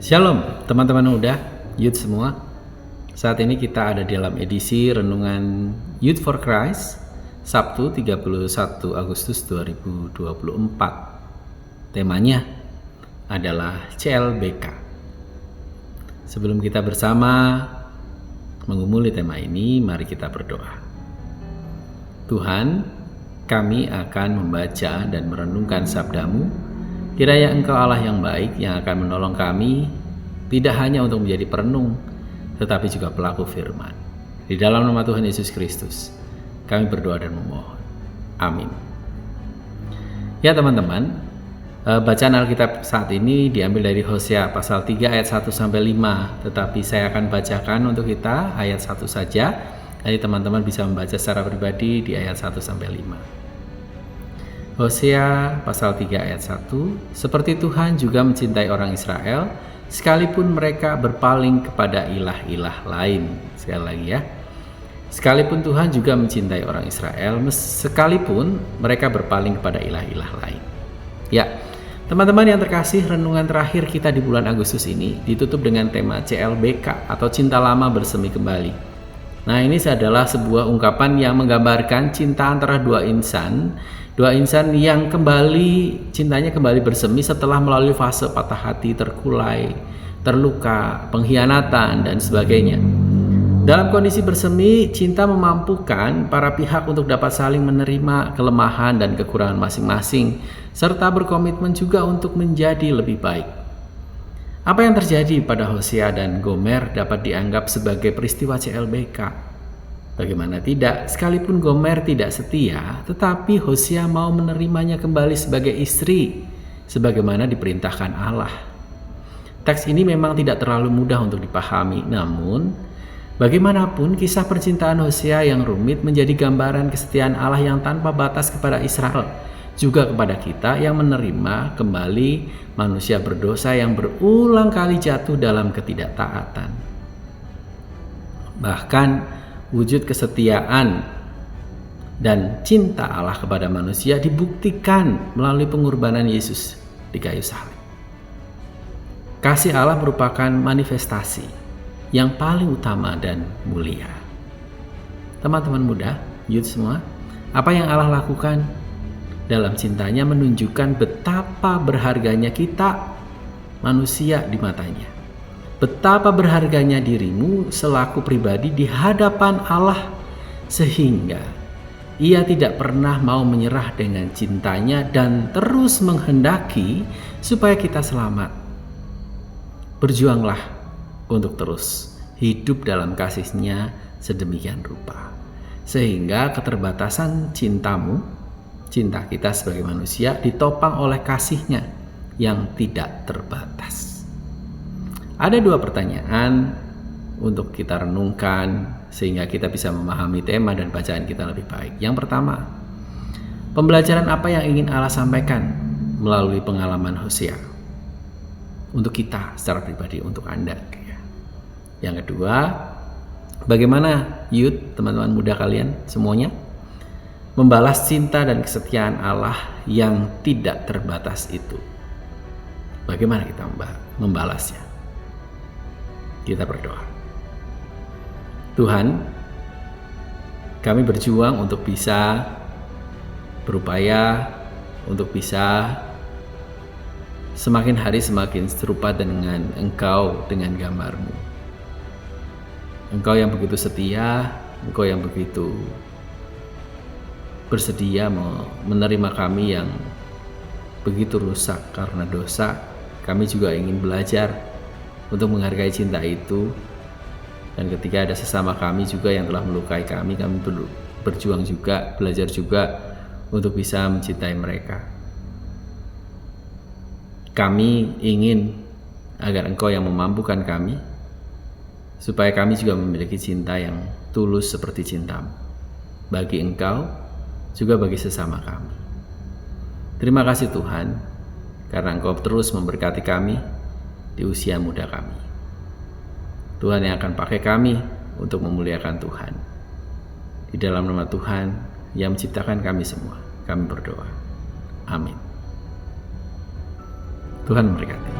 Shalom teman-teman muda, youth semua. Saat ini kita ada dalam edisi Renungan Youth for Christ, Sabtu 31 Agustus 2024. Temanya adalah CLBK. Sebelum kita bersama mengumuli tema ini, mari kita berdoa. Tuhan, kami akan membaca dan merenungkan sabda-Mu. Kiranya Engkau Allah yang baik yang akan menolong kami, tidak hanya untuk menjadi perenung, tetapi juga pelaku firman. Di dalam nama Tuhan Yesus Kristus, kami berdoa dan memohon. Amin. Ya teman-teman, bacaan Alkitab saat ini diambil dari Hosea pasal 3 ayat 1-5, tetapi saya akan bacakan untuk kita ayat 1 saja. Jadi teman-teman bisa membaca secara pribadi di ayat 1-5. Hosea pasal 3 ayat 1, seperti Tuhan juga mencintai orang Israel, sekalipun mereka berpaling kepada ilah-ilah lain. Sekali lagi ya, sekalipun Tuhan juga mencintai orang Israel, sekalipun mereka berpaling kepada ilah-ilah lain. Ya, teman-teman yang terkasih, renungan terakhir kita di bulan Agustus ini ditutup dengan tema CLBK atau cinta lama bersemi kembali. Nah, ini adalah sebuah ungkapan yang menggambarkan cinta antara dua insan yang cintanya kembali bersemi setelah melalui fase patah hati, terkulai, terluka, pengkhianatan, dan sebagainya. Dalam kondisi bersemi, cinta memampukan para pihak untuk dapat saling menerima kelemahan dan kekurangan masing-masing, serta berkomitmen juga untuk menjadi lebih baik. Apa yang terjadi pada Hosea dan Gomer dapat dianggap sebagai peristiwa CLBK. Bagaimana tidak, sekalipun Gomer tidak setia, tetapi Hosea mau menerimanya kembali sebagai istri, sebagaimana diperintahkan Allah. Teks ini memang tidak terlalu mudah untuk dipahami, namun bagaimanapun kisah percintaan Hosea yang rumit menjadi gambaran kesetiaan Allah yang tanpa batas kepada Israel, juga kepada kita yang menerima kembali manusia berdosa yang berulang kali jatuh dalam ketidaktaatan. Bahkan wujud kesetiaan dan cinta Allah kepada manusia dibuktikan melalui pengorbanan Yesus di kayu salib. Kasih Allah merupakan manifestasi yang paling utama dan mulia. Teman-teman muda, youth semua, apa yang Allah lakukan dalam cintanya menunjukkan betapa berharganya kita manusia di matanya. Betapa berharganya dirimu selaku pribadi di hadapan Allah, sehingga Ia tidak pernah mau menyerah dengan cintanya dan terus menghendaki supaya kita selamat. Berjuanglah untuk terus hidup dalam kasih-Nya sedemikian rupa, sehingga keterbatasan cinta kita sebagai manusia ditopang oleh kasih-Nya yang tidak terbatas. Ada dua pertanyaan untuk kita renungkan sehingga kita bisa memahami tema dan bacaan kita lebih baik. Yang pertama, pembelajaran apa yang ingin Allah sampaikan melalui pengalaman Hosea untuk kita secara pribadi, untuk Anda. Yang kedua, bagaimana youth, teman-teman muda kalian semuanya membalas cinta dan kesetiaan Allah yang tidak terbatas itu. Bagaimana kita membalasnya? Kita berdoa. Tuhan, kami berjuang untuk bisa berupaya, untuk bisa semakin hari semakin serupa dengan Engkau, dengan gambar-Mu. Engkau yang begitu setia, Engkau yang begitu bersedia menerima kami yang begitu rusak karena dosa. Kami juga ingin belajar untuk menghargai cinta itu, dan ketika ada sesama kami juga yang telah melukai kami berjuang juga, belajar juga untuk bisa mencintai mereka. Kami ingin agar Engkau yang memampukan kami, supaya kami juga memiliki cinta yang tulus seperti cinta-Mu bagi Engkau, juga bagi sesama kami. Terima kasih Tuhan, karena Engkau terus memberkati kami di usia muda kami. Tuhan yang akan pakai kami untuk memuliakan Tuhan. Di dalam nama Tuhan yang menciptakan kami semua, kami berdoa. Amin. Tuhan memberkati.